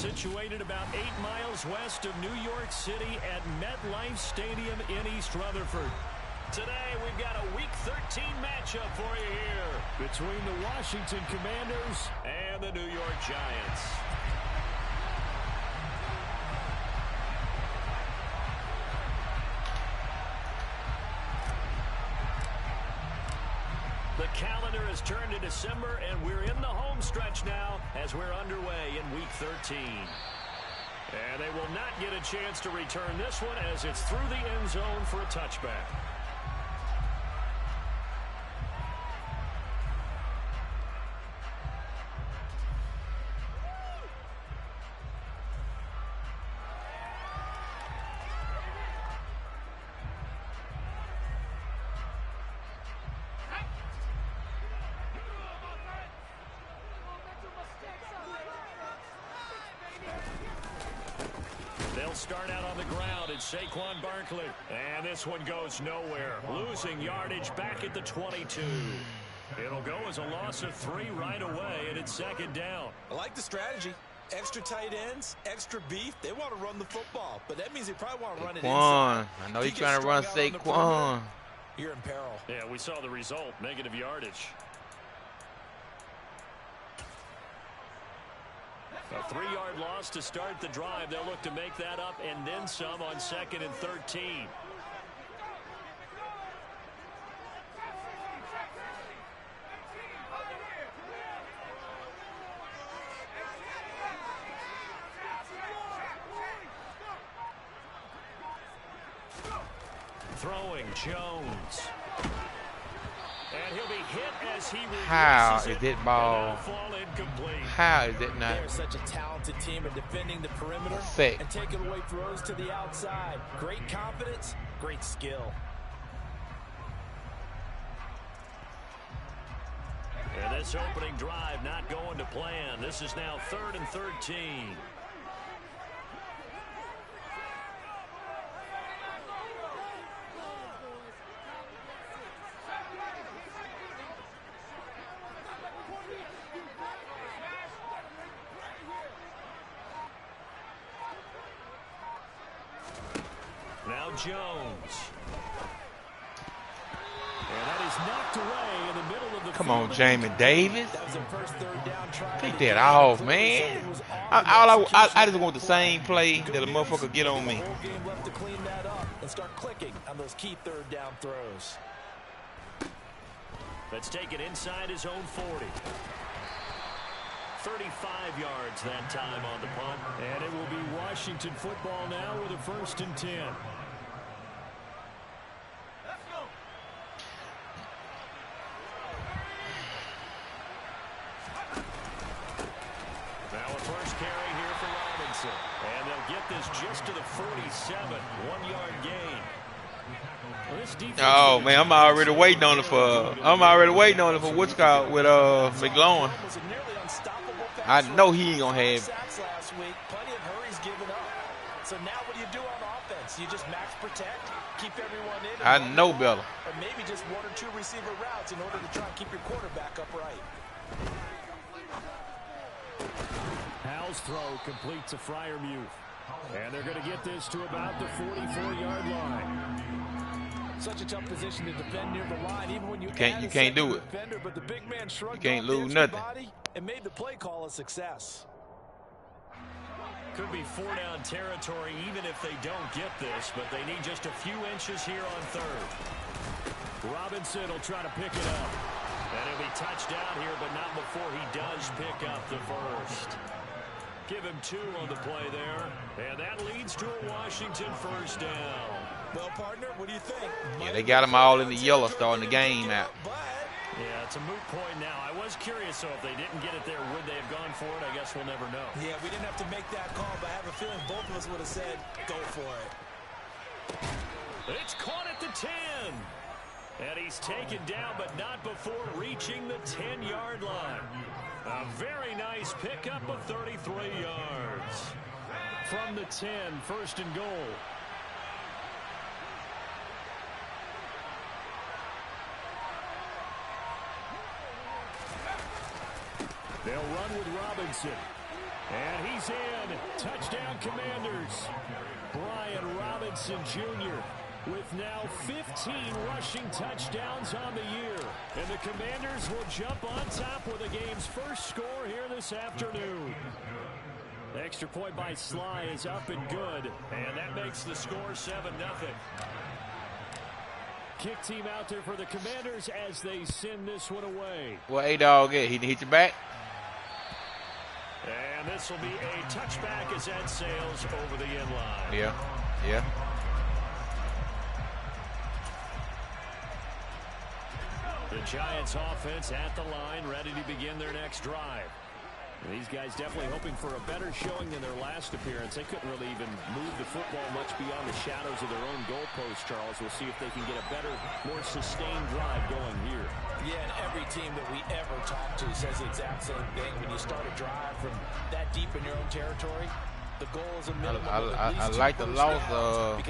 situated about 8 miles west of New York City at MetLife Stadium in East Rutherford. Today, we've got a Week 13 matchup for you here between the Washington Commanders and the New York Giants. The calendar has turned to December, and we're in the home stretch now as we're underway in Week 13. And they will not get a chance to return this one as it's through the end zone for a touchback. Start out on the ground. It's Saquon Barkley. And this one goes nowhere. Losing yardage back at the 22. It'll go as a loss of 3 right away, and it's second down. I like the strategy. Extra tight ends, extra beef. They want to run the football, but that means they probably want to run it inside. I know he's trying to run Saquon. You're in peril. Yeah, we saw the result. Negative yardage. A 3-yard loss to start the drive. They'll look to make that up and then some on 2nd and 13. Throwing Jones. And he'll be hit as he How is that ball? How is that not? They're such a talented team at defending the perimeter and taking away throws to the outside. Great confidence, great skill. And this opening drive not going to plan. This is now 3rd and 13. Jones. And that is knocked away in the middle of the Come on, Jamie Davis. Take that off, man. I just want the same play that a motherfucker get on me. Left to clean that up and start clicking on those key 3rd down throws. Let's take it inside his own 40. 35 yards that time on the punt. And it will be Washington football now with a 1st and 10. And they'll get this just to the 47, 1-yard gain. Oh man, I'm already waiting on it for what's called with McLaurin. I know he ain't gonna have. Plenty of hurries given up. So now what do you do on offense? You just max protect, keep everyone in. I know better. Or maybe just 1 or 2 receiver routes in order to try and keep your quarterback upright. Howell's throw complete to Freiermuth. And they're going to get this to about the 44-yard line. Such a tough position to defend near the line, even when you can't do it. Defender, but the big man shrugged you can't off lose the nothing. body and made the play call a success. Could be 4-down territory even if they don't get this, but they need just a few inches here on 3rd. Robinson will try to pick it up. And he'll be touched down here, but not before he does pick up the 1st. Give him 2 on the play there. And that leads to a Washington 1st down. Well, partner, what do you think? Yeah, they got them all in the yellow starting the game out. Yeah, it's a moot point now. I was curious, so if they didn't get it there, would they have gone for it? I guess we'll never know. Yeah, we didn't have to make that call, but I have a feeling both of us would have said, go for it. It's caught at the 10. And he's taken down, but not before reaching the 10-yard line. A very nice pickup of 33 yards. From the 10, 1st and goal. They'll run with Robinson. And he's in. Touchdown, Commanders. Brian Robinson Jr. with now 15 rushing touchdowns on the year. And the Commanders will jump on top with the game's first score here this afternoon. The extra point by Sly is up and good. And that makes the score 7-0. Kick team out there for the Commanders as they send this one away. Well, A-Dog, he hit your back. And this will be a touchback as that sails over the end line. Yeah, yeah. The Giants offense at the line, ready to begin their next drive. And these guys definitely hoping for a better showing than their last appearance. They couldn't really even move the football much beyond the shadows of their own goalpost, Charles. We'll see if they can get a better, more sustained drive going here. Yeah, and every team that we ever talk to says the exact same thing. When you start a drive from that deep in your own territory, the goal is a minimum of at least I like the loss.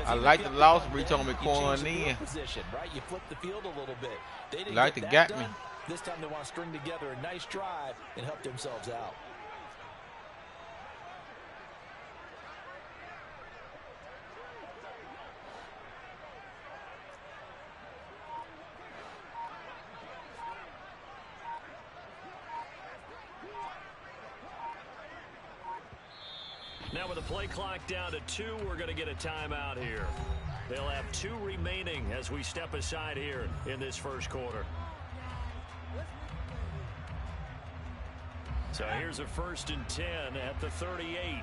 I like the loss where you told me corn in. Position, right? You flip the field a little bit. They didn't like get to that got me. done. This time they want to string together a nice drive and help themselves out. Now with the play clock down to 2, we're going to get a timeout here. They'll have 2 remaining as we step aside here in this first quarter. So here's a 1st and 10 at the 38.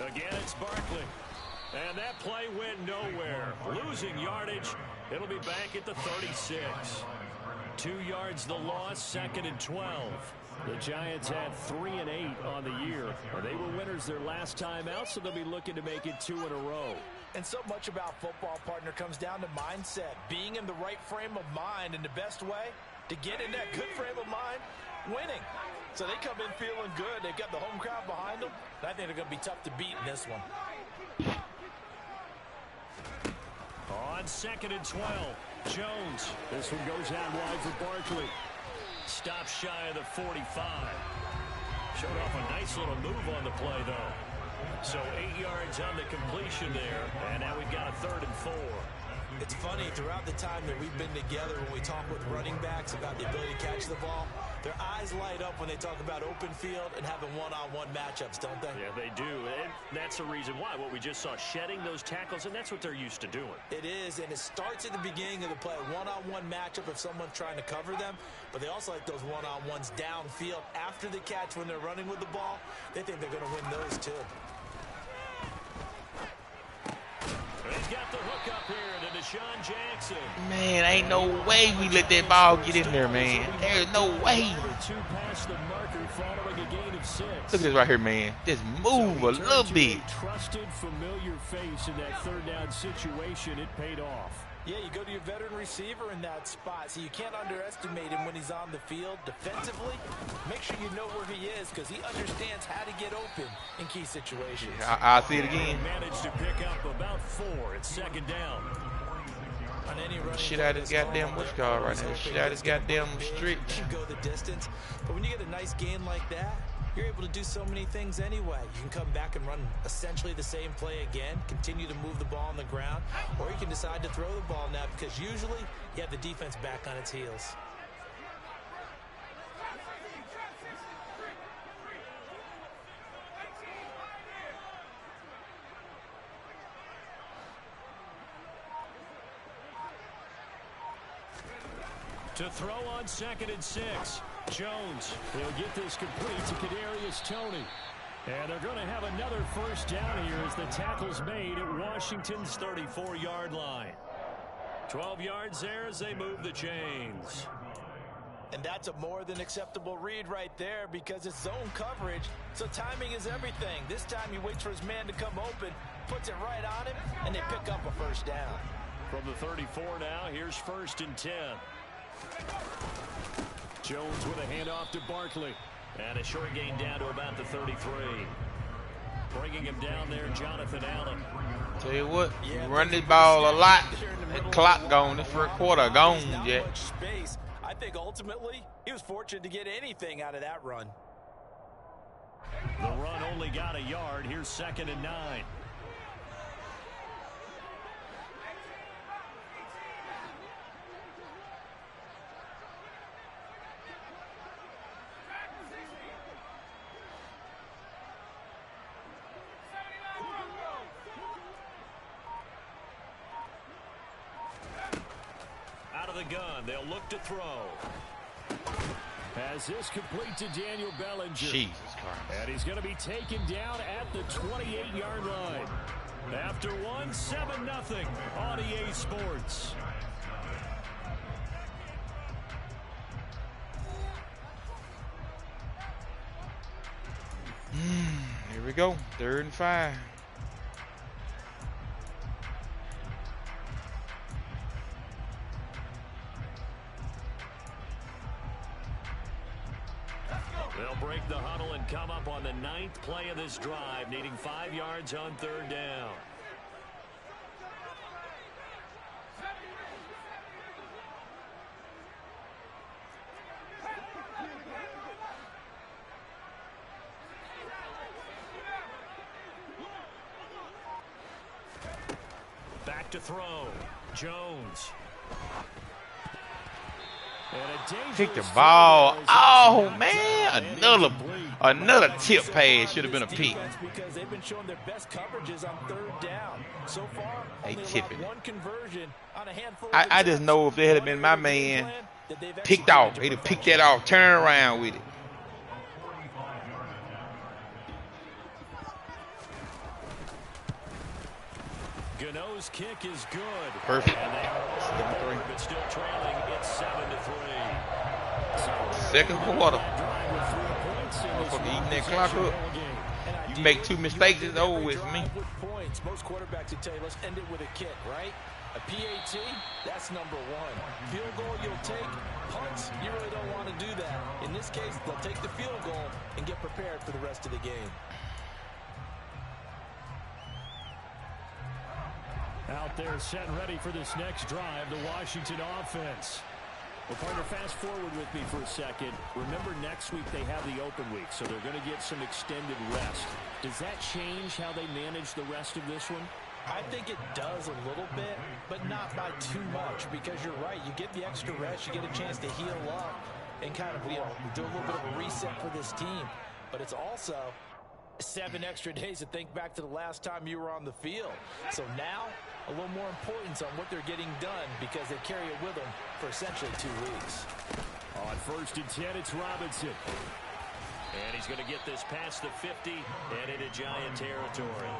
Again, it's Barkley. And that play went nowhere. Losing yardage. It'll be back at the 36. 2 yards the loss, 2nd and 12. The Giants had 3 and 8 on the year. They were winners their last time out, so they'll be looking to make it 2 in a row. And so much about football, partner, comes down to mindset. Being in the right frame of mind, and the best way to get in that good frame of mind, winning. So they come in feeling good. They've got the home crowd behind them. And I think they're going to be tough to beat in this one. On 2nd and 12, Jones. This one goes out wide for Barkley. Stop shy of the 45. Showed off a nice little move on the play, though. So 8 yards on the completion there, and now we've got a 3rd and 4. It's funny, throughout the time that we've been together, when we talk with running backs about the ability to catch the ball, their eyes light up when they talk about open field and having one-on-one matchups, don't they? Yeah, they do, and that's the reason why. What we just saw, shedding those tackles, and that's what they're used to doing. It is, and it starts at the beginning of the play, one-on-one matchup if someone's trying to cover them, but they also like those one-on-ones downfield after the catch when they're running with the ball. They think they're going to win those, too. He's got the hook up here to Deshaun Jackson. Man, ain't no way we let that ball get in there, man. There's no way. Look at this right here, man. Just move a little bit. Trusted, familiar face in that 3rd down situation. It paid off. Yeah, you go to your veteran receiver in that spot, so you can't underestimate him when he's on the field. Defensively, make sure you know where he is because he understands how to get open in key situations. I'll see it again. Managed to pick up about 4. It's 2nd down. On any running shit out of this goddamn what's called right now. Shit out of this goddamn street. You go the distance, but when you get a nice gain like that, you're able to do so many things anyway. You can come back and run essentially the same play again, continue to move the ball on the ground, or you can decide to throw the ball now because usually you have the defense back on its heels. To throw on 2nd and 6. Jones. He'll get this complete to Kadarius Toney. And they're going to have another 1st down here as the tackle's made at Washington's 34-yard line. 12 yards there as they move the chains. And that's a more than acceptable read right there because it's zone coverage, so timing is everything. This time he waits for his man to come open, puts it right on him, and they pick up a 1st down. From the 34 now, here's 1st and 10. Jones with a handoff to Barkley. And a short gain down to about the 33. Bringing him down there, Jonathan Allen. Tell you what, you run this ball a lot. That clock gone. The first quarter gone, yeah. I think ultimately he was fortunate to get anything out of that run. The run only got a yard. Here's 2nd and 9. Out of the gun, they'll look to throw. As this complete to Daniel Bellinger. Jesus Christ. And he's going to be taken down at the 28-yard line. After 7-0 on EA Sports. Here we go. 3rd and 5. They'll break the huddle and come up on the 9th play of this drive, needing 5 yards on 3rd down. Back to throw. Jones. Pick the ball. Oh man, another tip pass should have been a pick. Because they've been showing their best coverages on 3rd down. So far, they tipping. One conversion on a handful of I just know if they had been my man picked off, they'd have picked that off, turn around with it. Gano's kick is good. Perfect. But still trailing. It's 7-3. 2nd quarter. Motherfucker eating that clock up. You make 2 mistakes, it's over with for me. Most quarterbacks would tell you, let's end it with a kick, right? A PAT, that's number 1. Field goal you'll take. Punts, you really don't want to do that. In this case, they'll take the field goal and get prepared for the rest of the game. Out there set and ready for this next drive, the Washington offense. Well, partner, fast forward with me for a second. Remember, next week they have the open week, so they're going to get some extended rest. Does that change how they manage the rest of this one? I think it does a little bit, but not by too much, because you're right. You get the extra rest, you get a chance to heal up and kind of, do a little bit of a reset for this team. But it's also 7 extra days to think back to the last time you were on the field. So now, a little more importance on what they're getting done because they carry it with them for essentially 2 weeks. On 1st and 10, it's Robinson. And he's going to get this past the 50 and into Giant territory.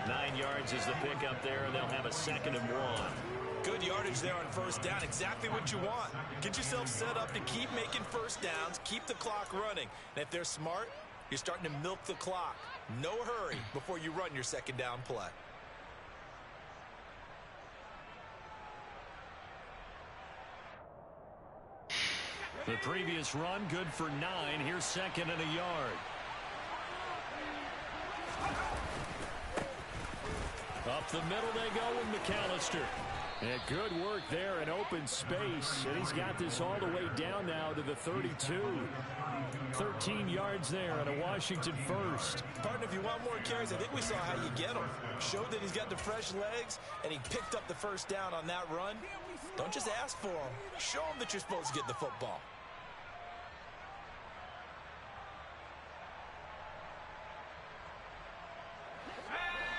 9 yards is the pickup there, and they'll have a 2nd and 1. Good yardage there on 1st down. Exactly what you want. Get yourself set up to keep making 1st downs, keep the clock running. And if they're smart, you're starting to milk the clock. No hurry before you run your 2nd down play. The previous run, good for 9. Here's 2nd and a yard. Up the middle they go with McAllister. And good work there in open space. And he's got this all the way down now to the 32. 13 yards there and a Washington 1st. Partner, if you want more carries, I think we saw how you get them. Showed that he's got the fresh legs, and he picked up the 1st down on that run. Don't just ask for them. Show them that you're supposed to get the football.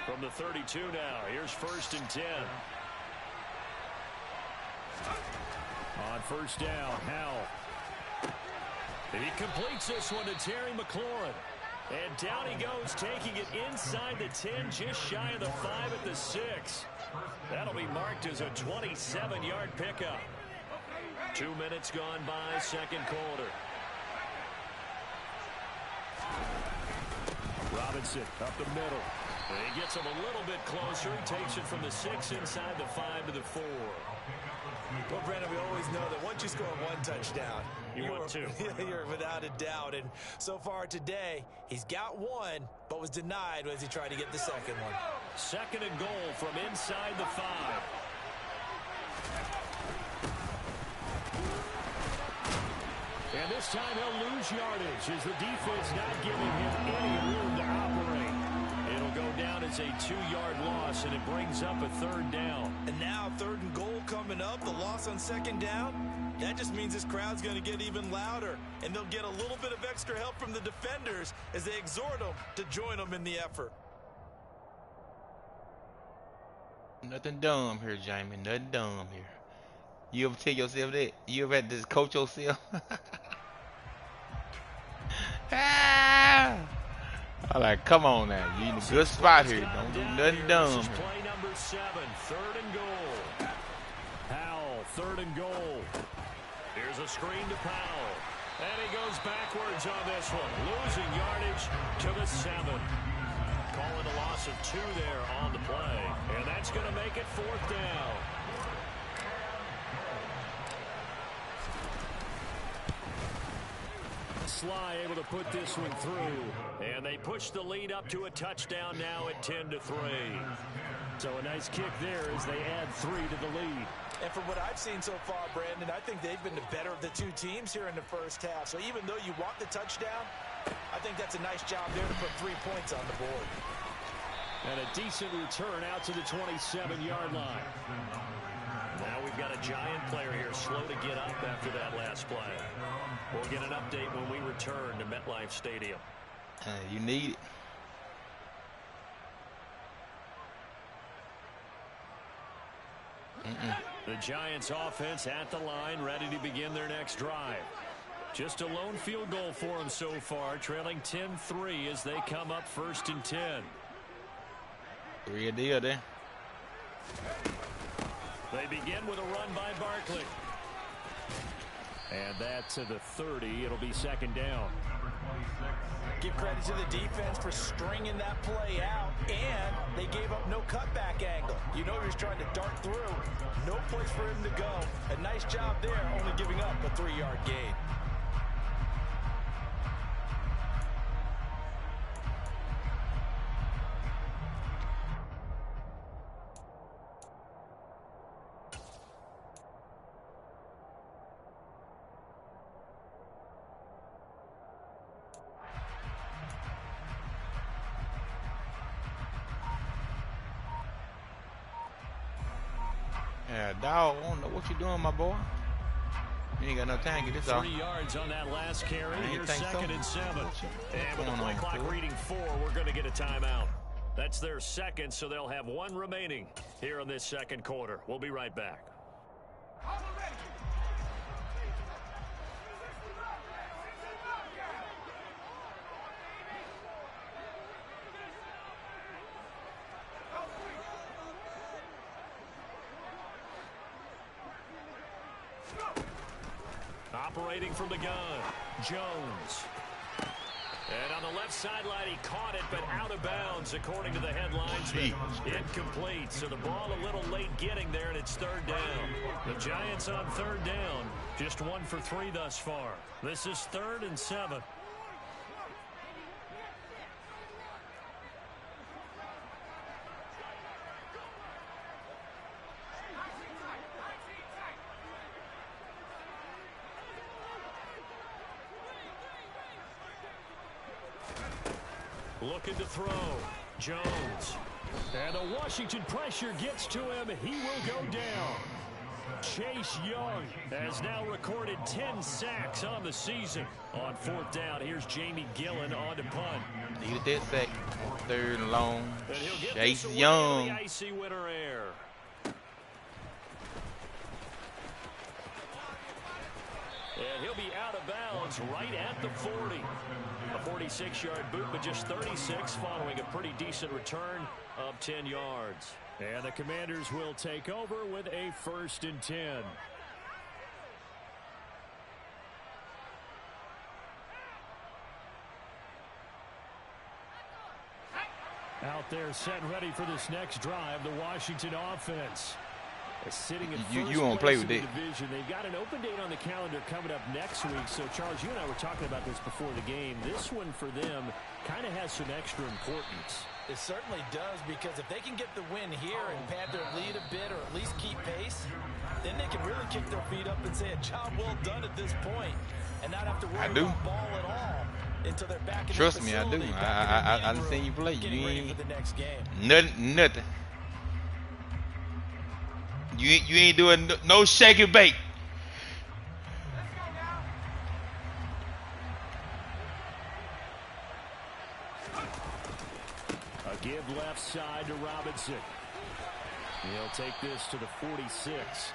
From the 32 now, here's 1st and 10. On 1st down, Howell. He completes this one to Terry McLaurin. And down he goes, taking it inside the 10, just shy of the 5 at the 6. That'll be marked as a 27-yard pickup. 2 minutes gone by, 2nd quarter. Robinson up the middle. He gets him a little bit closer. He takes it from the 6 inside the 5 to the 4. Well, Brandon, we always know that once you score one touchdown, you want two. You're without a doubt. And so far today, he's got one, but was denied as he tried to get the second one. 2nd and goal from inside the 5. And this time he'll lose yardage as the defense not giving him any room to operate. It'll go down as a 2-yard loss, and it brings up a 3rd down. And now 3rd and goal coming up, the loss on 2nd down. That just means this crowd's going to get even louder, and they'll get a little bit of extra help from the defenders as they exhort them to join them in the effort. Nothing dumb here, Jamie. Nothing dumb here. You ever tell yourself that? You ever had to coach yourself? I'm like, come on now. You in a good spot here. Don't do nothing dumb. This is play number 7, 3rd and goal. Powell, 3rd and goal. Here's a screen to Powell. And he goes backwards on this one. Losing yardage to the 7. Calling a loss of 2 there on the play. And that's going to make it 4th down. Sly able to put this one through, and they push the lead up to a touchdown now at 10-3. So a nice kick there as they add 3 to the lead. And from what I've seen so far, Brandon, I think they've been the better of the 2 teams here in the first half. So even though you want the touchdown, I think that's a nice job there to put 3 points on the board. And a decent return out to the 27-yard line. Now we've got a Giant player here slow to get up after that last play. We'll get an update when we return to MetLife Stadium. You need it. The Giants offense at the line, ready to begin their next drive. Just a lone field goal for them so far, trailing 10-3 as they come up 1st and 10. Real deal there. They begin with a run by Barkley. And that to the 30. It'll be 2nd down. Give credit to the defense for stringing that play out, and they gave up no cutback angle. You know he was trying to dart through. No place for him to go. A nice job there, only giving up a 3-yard gain. Yeah, dog, I don't know what you doing, my boy. You ain't got no time to get this off. 3 yards on that last carry. Here's 2nd and 7. And with the play clock reading 4, we're going to get a timeout. That's their 2nd, so they'll have 1 remaining here in this 2nd quarter. We'll be right back. Operating from the gun, Jones. And on the left sideline, he caught it, but out of bounds, according to the headlines. Incomplete, so the ball a little late getting there, and it's 3rd down. The Giants on 3rd down, just 1 for 3 thus far. This is 3rd and 7. Looking to throw. Jones. And the Washington pressure gets to him. He will go down. Chase Young has now recorded 10 sacks on the season. On 4th down, here's Jamie Gillen on to punt. Needed that sack. 3rd and long. And he'll get Chase this Young. The icy winter air. And he'll be out of bounds right at the 40. A 46-yard boot, but just 36 following a pretty decent return of 10 yards. And the Commanders will take over with a 1st and 10. Out there set ready for this next drive, the Washington offense. Sitting in you won't play with it. Division. They've got an open date on the calendar coming up next week. So, Charles, you and I were talking about this before the game. This one for them kind of has some extra importance. It certainly does, because if they can get the win here and pad their lead a bit or at least keep pace, then they can really kick their feet up and say a job well done at this point and not have to worry about ball at all until they're back in Trust me, I do. I understand you play. You ain't nothing. You ain't doing no shake and bake. A give left side to Robinson. He'll take this to the 46.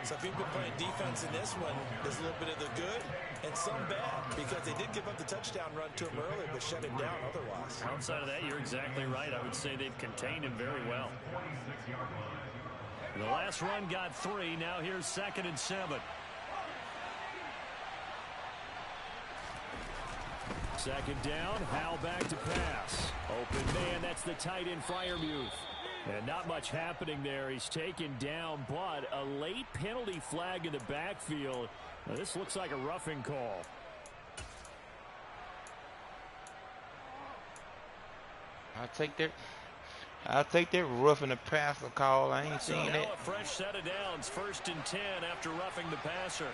So if you've been playing defense in this one, there's a little bit of the good and some bad, because they did give up the touchdown run to him earlier, but shut him down otherwise. Outside of that, you're exactly right. I would say they've contained him very well. The last run got 3. Now here's 2nd and 7. Second down, Howell back to pass. Open man, that's the tight end Freiermuth. And not much happening there. He's taken down, but a late penalty flag in the backfield. Now, this looks like a roughing call. I'll take that roughing the passer call. I ain't seen that. A fresh set of downs, 1st and 10 after roughing the passer.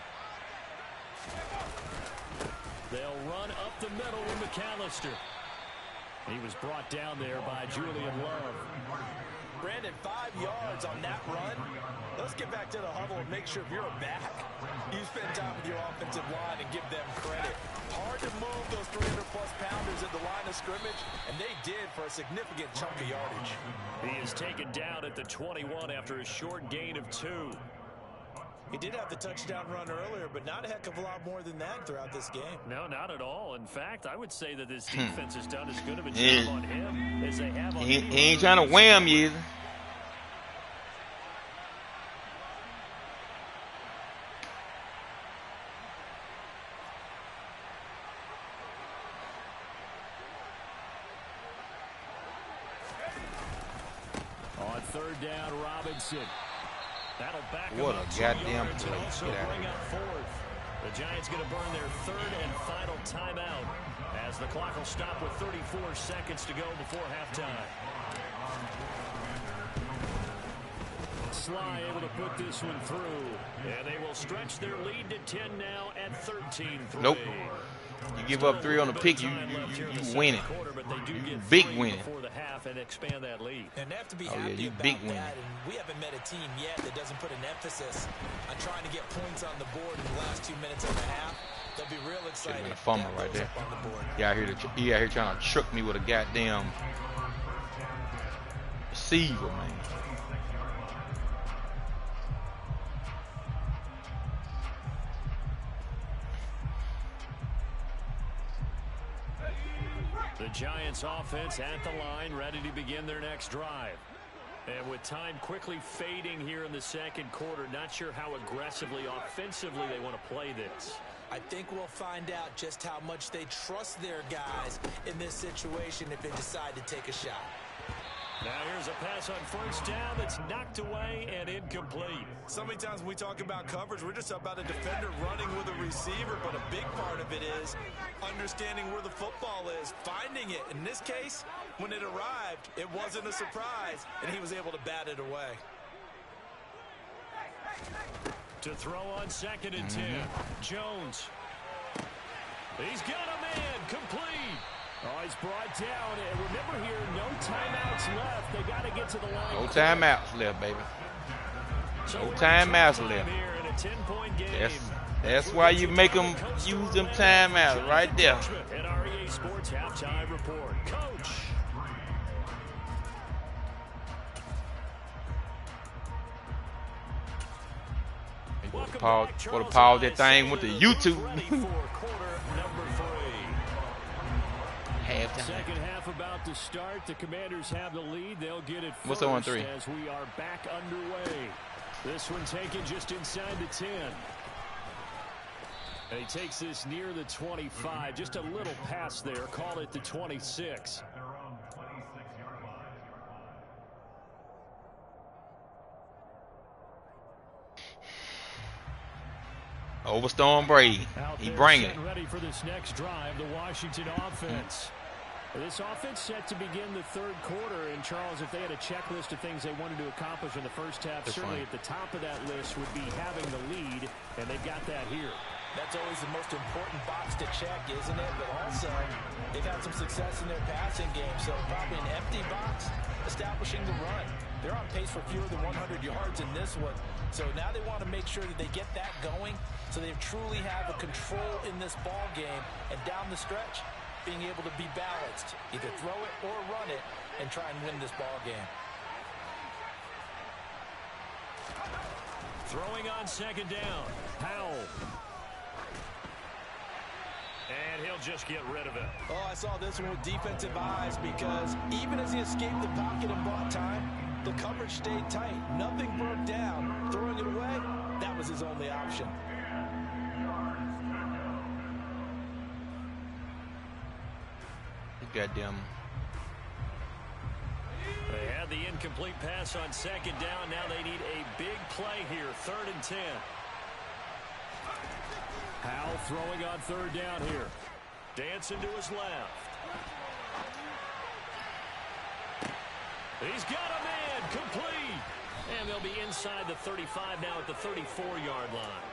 They'll run up the middle with McAllister. He was brought down there by Julian Love. Brandon, 5 yards on that run. Let's get back to the huddle and make sure if you're a back, you spend time with your offensive line and give them credit. Hard to move those 300-plus pounders at the line of scrimmage, and they did for a significant chunk of yardage. He is taken down at the 21 after a short gain of 2. He did have the touchdown run earlier, but not a heck of a lot more than that throughout this game. No, not at all. In fact, I would say that this defense has done as good of a job on him as they have on him. He ain't trying to wham you. On 3rd down, Robinson. That'll back what a goddamn play. Bring up 4th. The Giants going to burn their 3rd and final timeout as the clock will stop with 34 seconds to go before halftime. Sly able to put this one through, and they will stretch their lead to 10 now at 13-3. Nope. You give up 3 on the pick, you winning. You big winning. And expand that lead. And they have to be happy about that. And we haven't met a team yet that doesn't put an emphasis on trying to get points on the board in the last 2 minutes and a half. They'll be real excited. A fumble right there. He out here trying to trick me with a goddamn receiver, man. The Giants offense at the line, ready to begin their next drive. And with time quickly fading here in the 2nd quarter, not sure how aggressively, offensively they want to play this. I think we'll find out just how much they trust their guys in this situation if they decide to take a shot. Now here's a pass on 1st down that's knocked away and incomplete. So many times when we talk about coverage, we're just about a defender running with a receiver, but a big part of it is understanding where the football is, finding it. In this case, when it arrived, it wasn't a surprise, and he was able to bat it away. To throw on 2nd and 10, Jones. He's got a man, complete. Oh, he's brought down, and remember here, no timeouts left. They got to get to the line. No timeouts left, baby. No timeouts left. That's why you make them use them timeouts right there. At REA Sports halftime report, Coach. Would have paused that thing with the YouTube. Second half about to start. The Commanders have the lead. They'll get it first as we are back underway. This one taken just inside the 10. And he takes this near the 25. Just a little pass there. Call it the 26. Overstorm Brady. He bring it. Ready for this next drive, the Washington offense. This offense set to begin the third quarter. And, Charles, if they had a checklist of things they wanted to accomplish in the first half, certainly at the top of that list would be having the lead, and they've got that here. That's always the most important box to check, isn't it? But also, they've had some success in their passing game, so probably an empty box, establishing the run. They're on pace for fewer than 100 yards in this one. So now they want to make sure that they get that going so they truly have a control in this ball game. And down the stretch, being able to be balanced, either throw it or run it, and try and win this ball game. Throwing on second down, Powell. And he'll just get rid of it. Oh, I saw this one with defensive eyes because even as he escaped the pocket and bought time, the coverage stayed tight. Nothing broke down. Throwing it away, that was his only option. Goddamn. They had the incomplete pass on second down. Now they need a big play here. 3rd and 10. Powell throwing on 3rd down here. Dancing to his left. He's got a man. Complete. And they'll be inside the 35 now at the 34-yard line.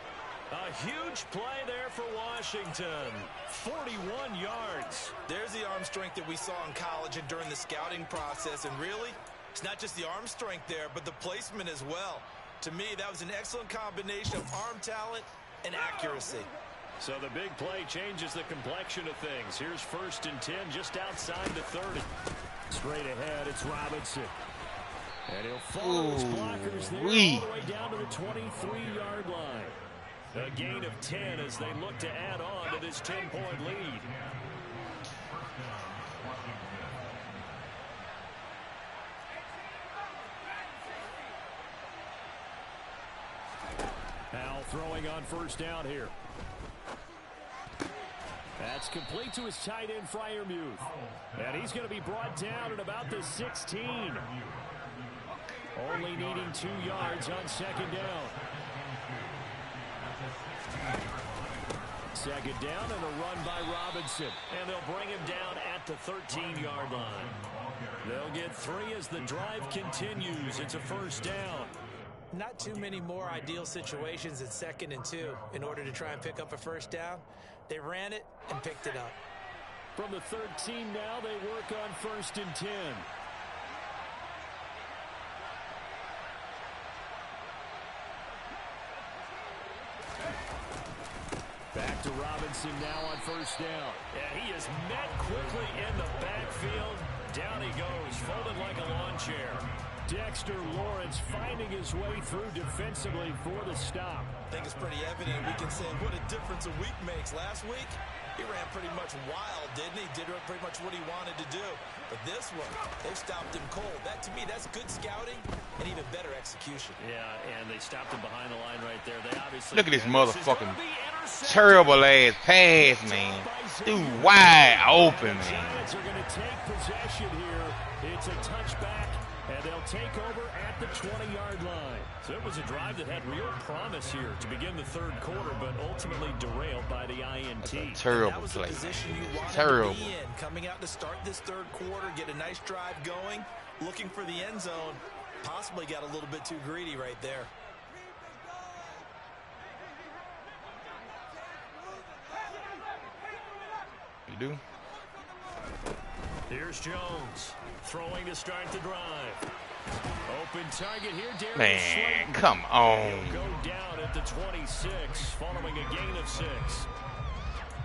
A huge play there for Washington. 41 yards. There's the arm strength that we saw in college and during the scouting process. And really, it's not just the arm strength there, but the placement as well. To me, that was an excellent combination of arm talent and accuracy. So the big play changes the complexion of things. Here's 1st and 10 just outside the 30. Straight ahead, it's Robinson. And he'll follow his blockers there all the way down to the 23-yard line. A gain of 10 as they look to add on to this 10-point lead. Powell throwing on 1st down here. That's complete to his tight end, Freiermuth. And he's going to be brought down at about the 16. Only needing 2 yards on second down. Second down and a run by Robinson. And they'll bring him down at the 13-yard line. They'll get 3 as the drive continues. It's a 1st down. Not too many more ideal situations at 2nd and 2 in order to try and pick up a 1st down. They ran it and picked it up. From the 13 now, they work on 1st and 10. Back to Robinson now on 1st down. And he is met quickly in the backfield. Down he goes, folded like a lawn chair. Dexter Lawrence finding his way through defensively for the stop. I think it's pretty evident. We can say what a difference a week makes. Last week, he ran pretty much wild, didn't he? Did pretty much what he wanted to do. But this one, they've stopped him cold. That, to me, that's good scouting and even better execution. Yeah, and they stopped him behind the line right there. They obviously look at this motherfucking terrible-ass pass, man. Dude, wide open, man. Giants are going to take possession here. It's a touchback. And they'll take over at the 20-yard line. So it was a drive that had real promise here to begin the 3rd quarter, but ultimately derailed by the INT. That's a terrible that was the play. Position you wanted terrible. To be in. Coming out to start this 3rd quarter, get a nice drive going, looking for the end zone. Possibly got a little bit too greedy right there. You do? Here's Jones. Throwing to start the drive. Open target here, Darius Man, Slayton. come on. He'll go down at the 26, following a gain of 6.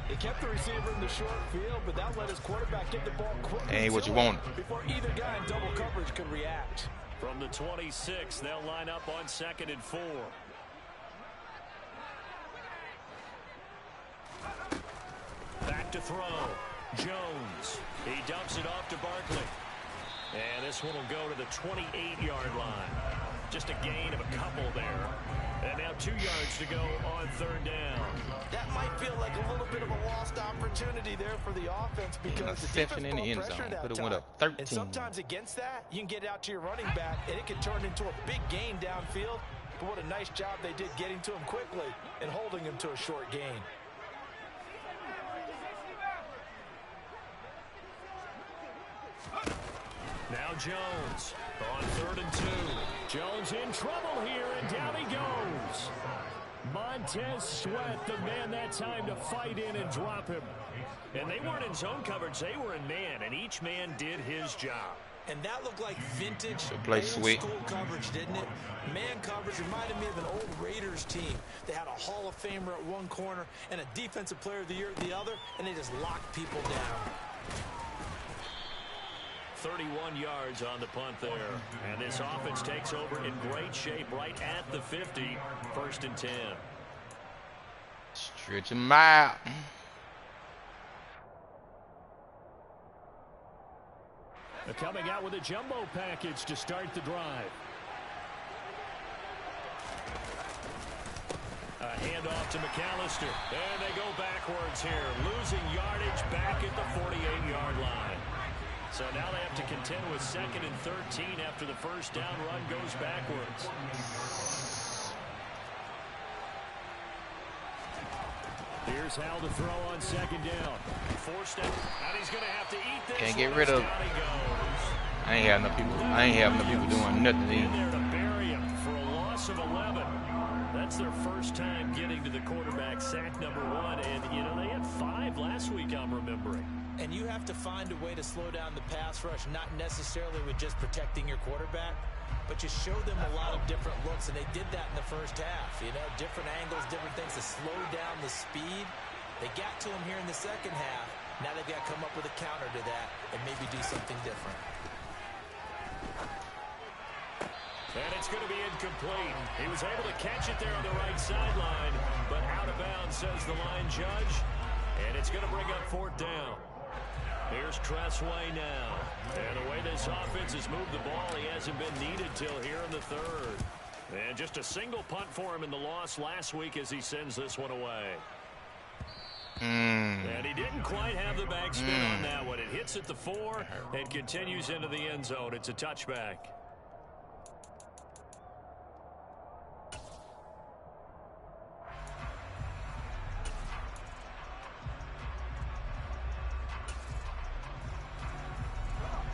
He kept the receiver in the short field, but that let his quarterback get the ball quickly. Ain't what you want. Before either guy in double coverage could react. From the 26, they'll line up on 2nd and 4. Back to throw. Jones. He dumps it off to Barkley. And this one will go to the 28-yard line. Just a gain of a couple there. And now 2 yards to go on 3rd down. That might feel like a little bit of a lost opportunity there for the offense because the defense in the end zone. Could have went up 13. And sometimes against that, you can get out to your running back, and it can turn into a big gain downfield. But what a nice job they did getting to him quickly and holding him to a short gain. Now Jones on 3rd and 2. Jones in trouble here, and down he goes. Montez Sweat, the man that time to fight in and drop him. And they weren't in zone coverage, they were in man, and each man did his job. And that looked like vintage old school coverage, didn't it? Man coverage reminded me of an old Raiders team. They had a Hall of Famer at one corner and a Defensive Player of the Year at the other, and they just locked people down. 31 yards on the punt there. And this offense takes over in great shape right at the 50. 1st and 10. Stretch him out. They're coming out with a jumbo package to start the drive. A handoff to McAllister. And they go backwards here. Losing yardage back at the 48-yard line. So now they have to contend with 2nd and 13 after the first down run goes backwards. Here's Hal to throw on 2nd down. Forced it, and he's going to have to eat this. Can't get rid of. I ain't have no people. I ain't have no people doing nothing to in there to bury him for a loss of 11. That's their first time getting to the quarterback, sack number 1. And, you know, they had 5 last week, I'm remembering. And you have to find a way to slow down the pass rush, not necessarily with just protecting your quarterback, but you show them a lot of different looks, and they did that in the first half. You know, different angles, different things to slow down the speed. They got to him here in the second half. Now they've got to come up with a counter to that and maybe do something different. And it's going to be incomplete. He was able to catch it there on the right sideline, but out of bounds, says the line judge. And it's going to bring up 4th down. Here's Tressway now. And the way this offense has moved the ball, he hasn't been needed till here in the 3rd. And just a single punt for him in the loss last week as he sends this one away. And he didn't quite have the backspin on that one. It hits at the 4 and continues into the end zone. It's a touchback.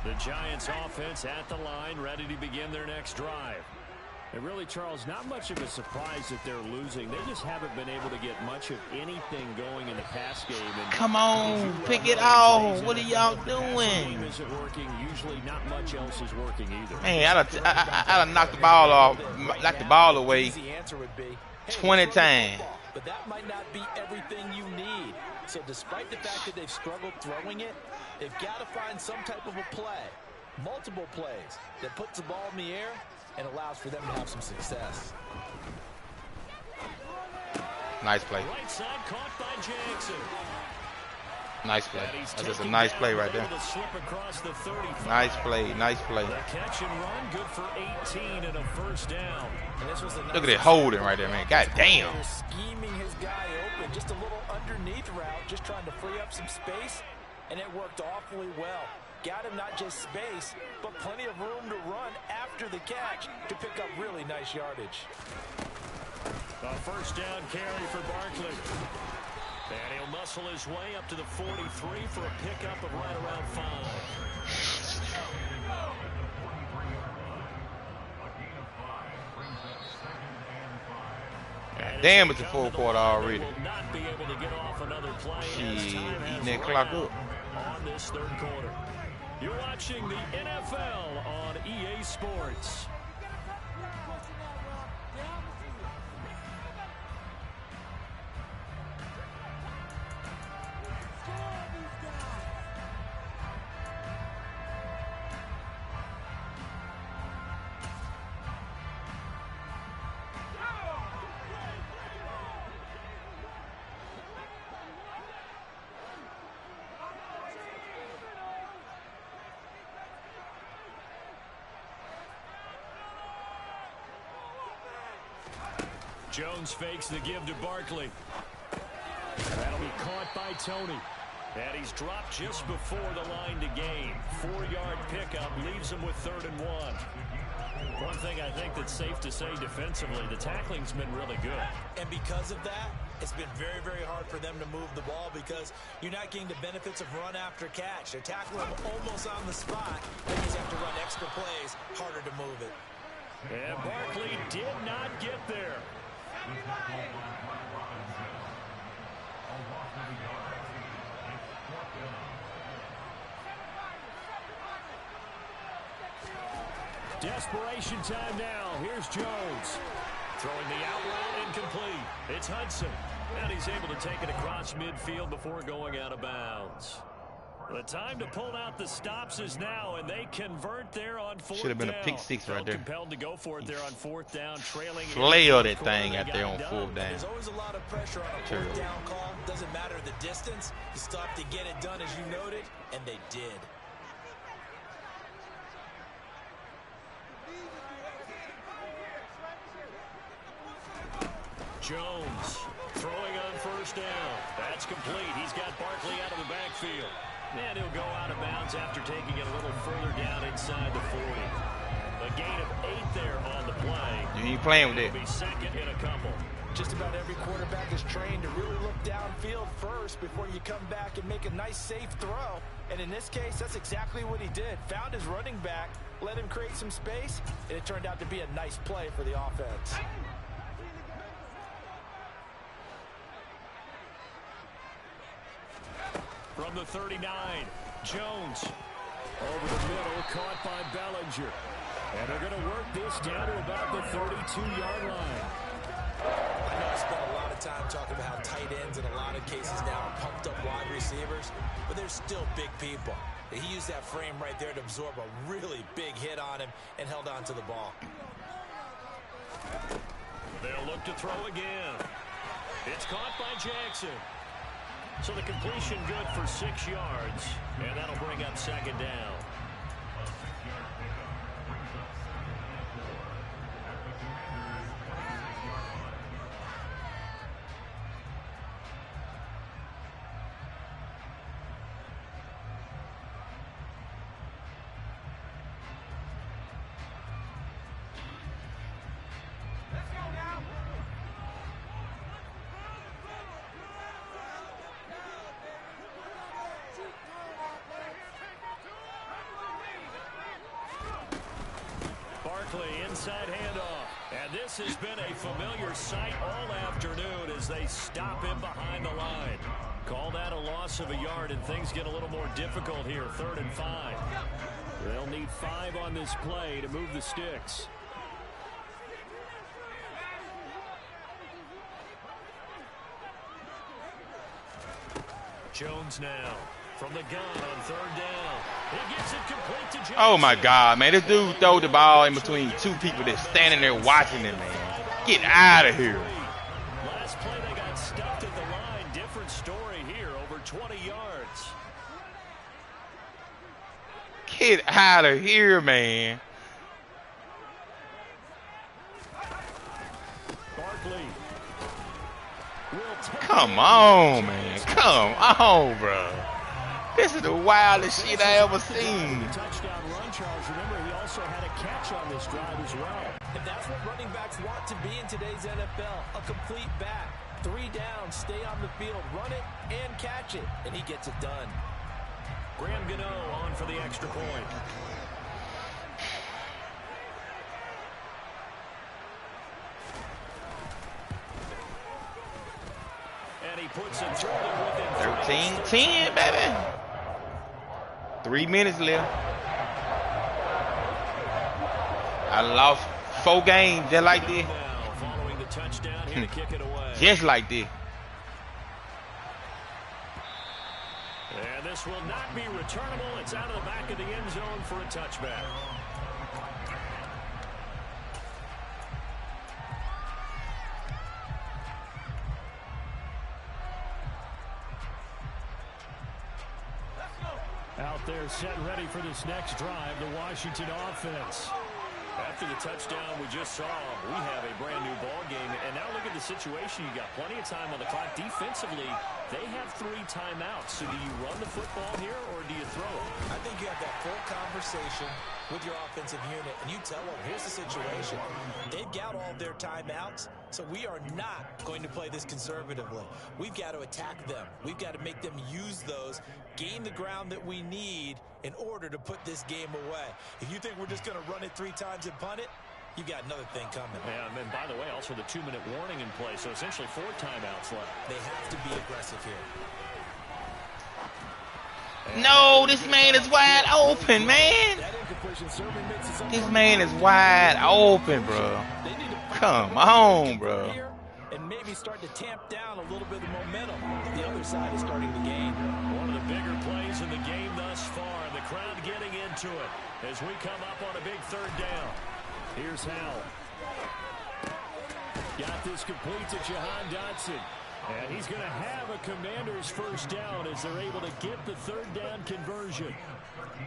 The Giants offense at the line, ready to begin their next drive. And really, Charles, not much of a surprise that they're losing. They just haven't been able to get much of anything going in the pass game. And come on, pick it off. What are y'all doing? Isn't working. Usually not much else is working either. Man, I done knocked the ball off, knocked the ball away 20 times. But that might not be everything you need. So despite the fact that they've struggled throwing it, they've got to find some type of a play, multiple plays, that puts the ball in the air and allows for them to have some success. Nice play. Right side caught by Jackson. Nice play. That's just a nice play right there. Nice play, nice play. The catch and run, good for 18 and a 1st down. And this was a nice look at it holding right there, man. God damn. Scheming his guy open, just a little underneath route, just trying to free up some space, and it worked awfully well. Got him not just space, but plenty of room to run after the catch to pick up really nice yardage. A 1st down carry for Barkley. And he'll muscle his way up to the 43 for a pickup of right around 5. Damn, it's the 4th quarter already. Will not be able to get off another play. Shit, eating that clock up. On this 3rd quarter. You're watching the NFL on EA Sports. Jones fakes the give to Barkley. That'll be caught by Tony. And he's dropped just before the line to gain. 4-yard pickup leaves him with 3rd and 1. One thing I think that's safe to say defensively, the tackling's been really good. And because of that, it's been very, very hard for them to move the ball because you're not getting the benefits of run after catch. They're tackling him almost on the spot. They just have to run extra plays, harder to move it. And Barkley did not get there. Desperation time now. Here's Jones. Throwing the out route incomplete. It's Hudson. And he's able to take it across midfield before going out of bounds. The time to pull out the stops is now, and they convert there on 4th down. Should have been a pick 6 right there. Compelled to go for it there on 4th down, trailing. Flail that thing out there on 4th down. There's always a lot of pressure on a 4th down call. Doesn't matter the distance. You still have to get it done as you noted, and they did. Jones throwing on 1st down. That's complete. He's got Barkley out of the backfield. And he'll go out of bounds after taking it a little further down inside the 40. A gain of 8 there on the play. You ain't playing with it. He'll be second in a couple. Just about every quarterback is trained to really look downfield first before you come back and make a nice, safe throw. And in this case, that's exactly what he did. Found his running back, let him create some space, and it turned out to be a nice play for the offense. From the 39, Jones over the middle, caught by Bellinger. And they're going to work this down to about the 32-yard line. I know I spent a lot of time talking about how tight ends in a lot of cases now are pumped up wide receivers, but they're still big people. He used that frame right there to absorb a really big hit on him and held on to the ball. They'll look to throw again. It's caught by Jackson. So the completion good for 6 yards, and that'll bring up 2nd down. Inside handoff. And this has been a familiar sight all afternoon as they stop him behind the line. Call that a loss of a yard, and things get a little more difficult here. 3rd and 5. They'll need 5 on this play to move the sticks. Jones now. From the gun on 3rd down. He gets it complete to Johnson. Oh my God, man. This dude throw the ball in between 2 people that's standing there watching him, man. Get out of here. Last play they got stuffed at the line. Different story here. Over 20 yards. Get out of here, man. Barkley. Come on, man. Come on, bro. This is the wildest shit I ever seen. Touchdown run, Charles. Remember, he also had a catch on this drive as well. And that's what running backs want to be in today's NFL. A complete back. 3 down, stay on the field, run it, and catch it. And he gets it done. Graham Gano on for the extra point. And he puts it through within 13-10, baby. 3 minutes left. I lost 4 games just like this. Following the touchdown here to kick it away. Just like this. And this will not be returnable. It's out of the back of the end zone for a touchback. Out there set ready for this next drive, the Washington offense. After the touchdown we just saw, we have a brand new ball game. And now look at the situation. You got plenty of time on the clock. Defensively, they have 3 timeouts. So do you run the football here or do you throw it? I think you have that full conversation with your offensive unit, and you tell them, here's the situation. They've got all their timeouts, so we are not going to play this conservatively. We've got to attack them. We've got to make them use those, gain the ground that we need in order to put this game away. If you think we're just going to run it 3 times and punt it, you've got another thing coming. Yeah, and by the way, also the 2-minute warning in play, so essentially 4 timeouts left. They have to be aggressive here. No, this man is wide open, man. This man is wide open, bro. Come on, bro. And maybe start to tamp down a little bit of momentum. The other side is starting to gain. One of the bigger plays in the game thus far. The crowd getting into it as we come up on a big 3rd down. Here's Howell. Got this complete to Jahan Dotson. And he's going to have a Commander's 1st down as they're able to get the 3rd down conversion.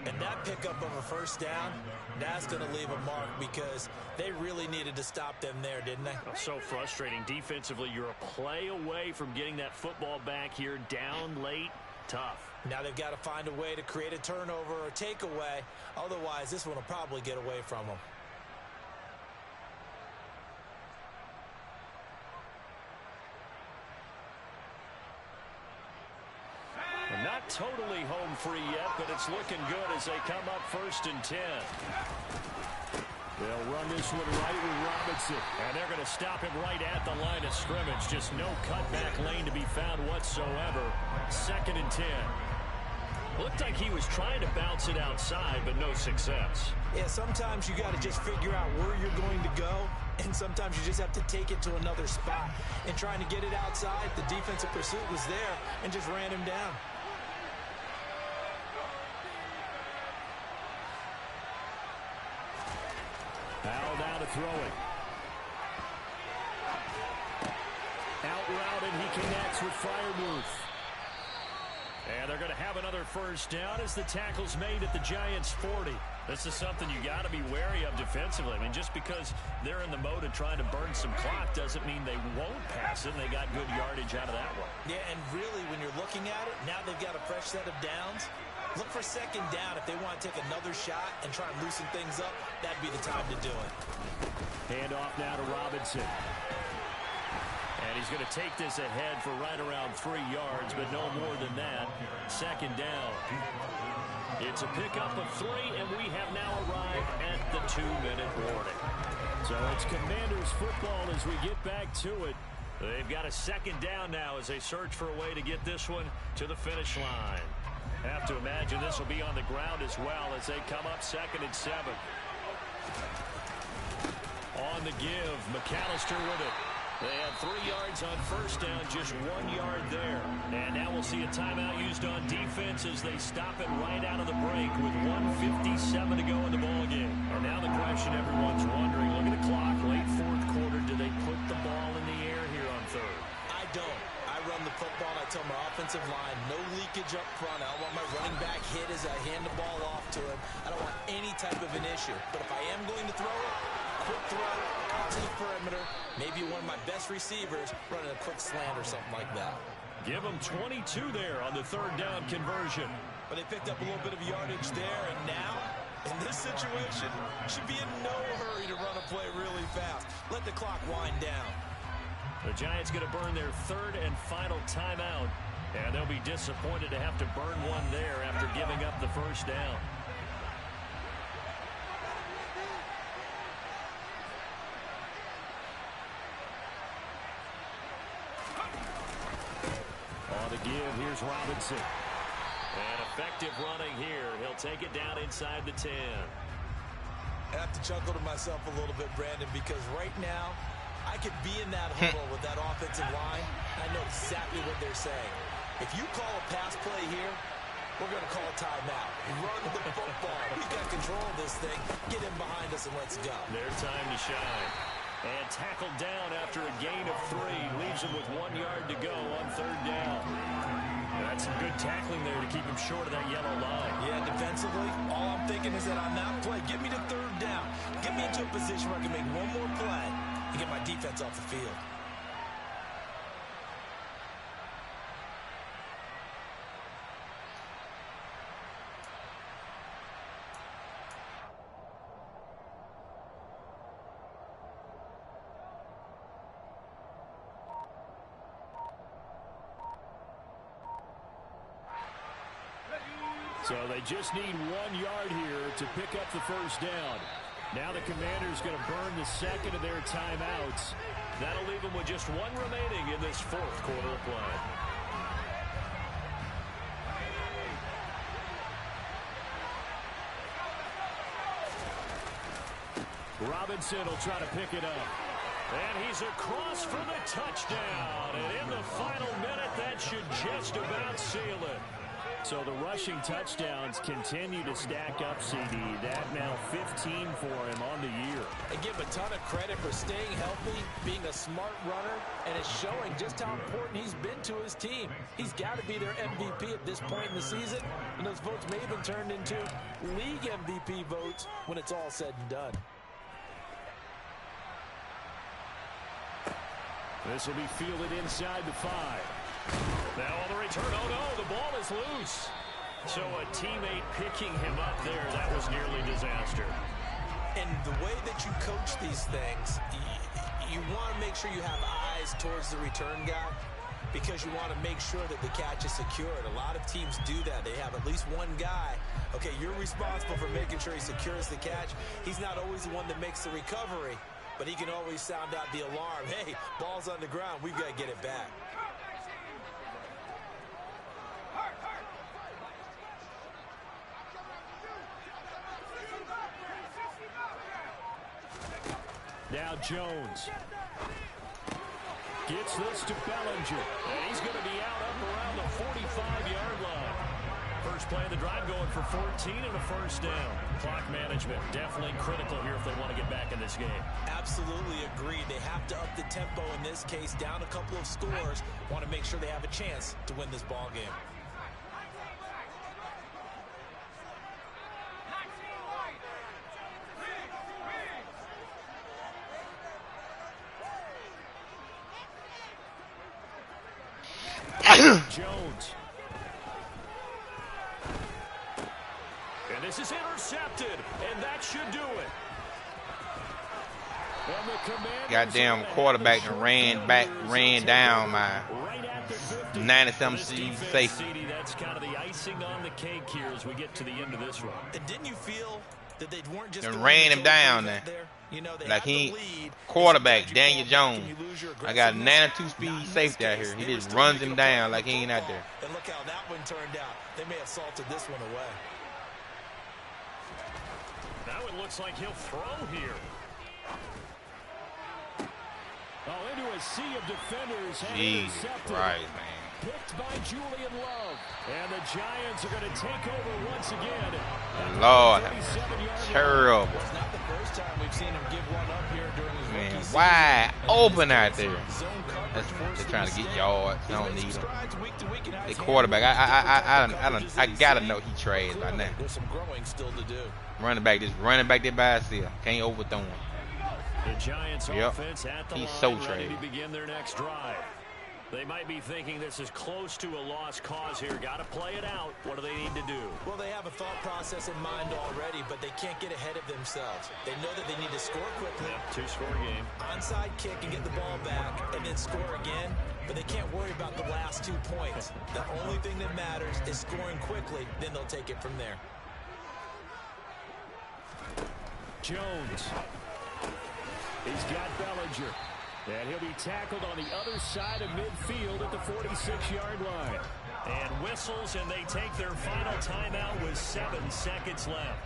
And that pickup of a 1st down, that's going to leave a mark because they really needed to stop them there, didn't they? So frustrating. Defensively, you're a play away from getting that football back here down late. Tough. Now they've got to find a way to create a turnover or takeaway. Otherwise, this one will probably get away from them. Not totally home free yet, but it's looking good as they come up 1st and 10. They'll run this one right with Robinson, and they're going to stop him right at the line of scrimmage. Just no cutback lane to be found whatsoever. 2nd and 10. Looked like he was trying to bounce it outside, but no success. Yeah, sometimes you got to just figure out where you're going to go, and sometimes you just have to take it to another spot. And trying to get it outside, the defensive pursuit was there and just ran him down. Howell down to throw it. Out route, and he connects with Freiermuth. And they're going to have another 1st down as the tackle's made at the Giants' 40. This is something you got to be wary of defensively. I mean, just because they're in the mode of trying to burn some clock doesn't mean they won't pass it. They got good yardage out of that one. Yeah, and really, when you're looking at it, now they've got a fresh set of downs. Look for 2nd down. If they want to take another shot and try and loosen things up, that'd be the time to do it. Hand off now to Robinson. And he's going to take this ahead for right around 3 yards, but no more than that. 2nd down. It's a pickup of 3, and we have now arrived at the 2-minute warning. So it's Commanders football as we get back to it. They've got a 2nd down now as they search for a way to get this one to the finish line. Have to imagine this will be on the ground as well as they come up 2nd and 7. On the give, McAllister with it. They had 3 yards on 1st down, just 1 yard there. And now we'll see a timeout used on defense as they stop it right out of the break with 1:57 to go in the ballgame. And now the question everyone's wondering, look at the clock, late 4th quarter, do they put the ball in the air here on 3rd? I don't. I run the football, and I tell my offensive line, no leakage up front. I don't want my running back hit as I hand the ball off to him. I don't want any type of an issue. But if I am going to throw it, quick throw out to the perimeter, maybe one of my best receivers running a quick slant or something like that. Give them 22 there on the 3rd down conversion. But they picked up a little bit of yardage there, and now, in this situation, should be in no hurry to run a play really fast. Let the clock wind down. The Giants going to burn their 3rd and final timeout, and they'll be disappointed to have to burn one there after giving up the 1st down. On the give, here's Robinson. And effective running here. He'll take it down inside the 10. I have to chuckle to myself a little bit, Brandon, because right now, I could be in that huddle with that offensive line. I know exactly what they're saying. If you call a pass play here, we're going to call a timeout. Run the football. We've got control of this thing. Get in behind us and let's go. Their time to shine. And tackled down after a gain of 3. Leaves him with 1 yard to go on 3rd down. That's some good tackling there to keep him short of that yellow line. Yeah, defensively, all I'm thinking is that on that play, get me to 3rd down. Get me into a position where I can make one more play and get my defense off the field. So they just need 1 yard here to pick up the 1st down. Now the Commanders going to burn the 2nd of their timeouts. That'll leave them with just 1 remaining in this 4th quarter of play. Robinson will try to pick it up. And he's across for the touchdown. And in the final minute, that should just about seal it. So the rushing touchdowns continue to stack up, CD. That now 15 for him on the year. I give a ton of credit for staying healthy, being a smart runner, and it's showing just how important he's been to his team. He's got to be their MVP at this point in the season, and those votes may have been turned into league MVP votes when it's all said and done. This will be fielded inside the 5. Now on the return, oh no, the ball is loose. So a teammate picking him up there, that was nearly disaster. And the way that you coach these things, you want to make sure you have eyes towards the return guy because you want to make sure that the catch is secured. A lot of teams do that. They have at least one guy. Okay, you're responsible for making sure he secures the catch. He's not always the one that makes the recovery, but he can always sound out the alarm. Hey, ball's on the ground. We've got to get it back. Now Jones gets this to Bellinger, and he's going to be out up around the 45-yard line. First play of the drive going for 14 and a 1st down. Clock management definitely critical here if they want to get back in this game. Absolutely agreed. They have to up the tempo in this case, down a couple of scores. Want to make sure they have a chance to win this ball game. Jones. And this is intercepted, and that should do it. Goddamn quarterback and ran down my 90-something safety. That's kind of the icing on the cake here as we get to the end of this one. And didn't you feel that they weren't just and ran him down there? You know, like he quarterback Daniel Jones. I got 92 speed safety out here. He just runs him down like he ain't out there. And look how that one turned out. They may have salted this one away. Now it looks like he'll throw here. Oh, into a sea of defenders. Jesus Christ, man. Picked by Julian Love. And the Giants are going to take over once again. Lord, terrible. It's not the first time we've seen him give one up here during his rookie season. Wide open out there. They're trying to get yards. I don't need them. The quarterback, I gotta know he trash by now. There's some growing still to do. Running back, just running back there by himself. Can't overthrow him. The Giants offense at the He's line, so ready trash. to begin their next drive. They might be thinking this is close to a lost cause here. Got to play it out. What do they need to do? Well, they have a thought process in mind already, but they can't get ahead of themselves. They know that they need to score quickly. Yep, 2-score game. Onside kick and get the ball back and then score again, but they can't worry about the last 2 points. The only thing that matters is scoring quickly, then they'll take it from there. Jones. He's got Bellinger. And he'll be tackled on the other side of midfield at the 46-yard line. And whistles, and they take their final timeout with 7 seconds left.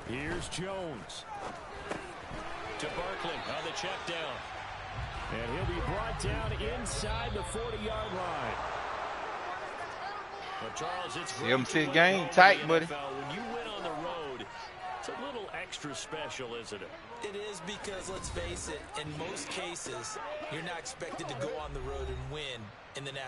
Here's Jones. To Barkley on the check down. And he'll be brought down inside the 40-yard line. Well, Charles, it's great 7-6 game, tight, buddy. when you win on the road, it's a little extra special, isn't it? It is, because let's face it, in most cases, you're not expected to go on the road and win in the National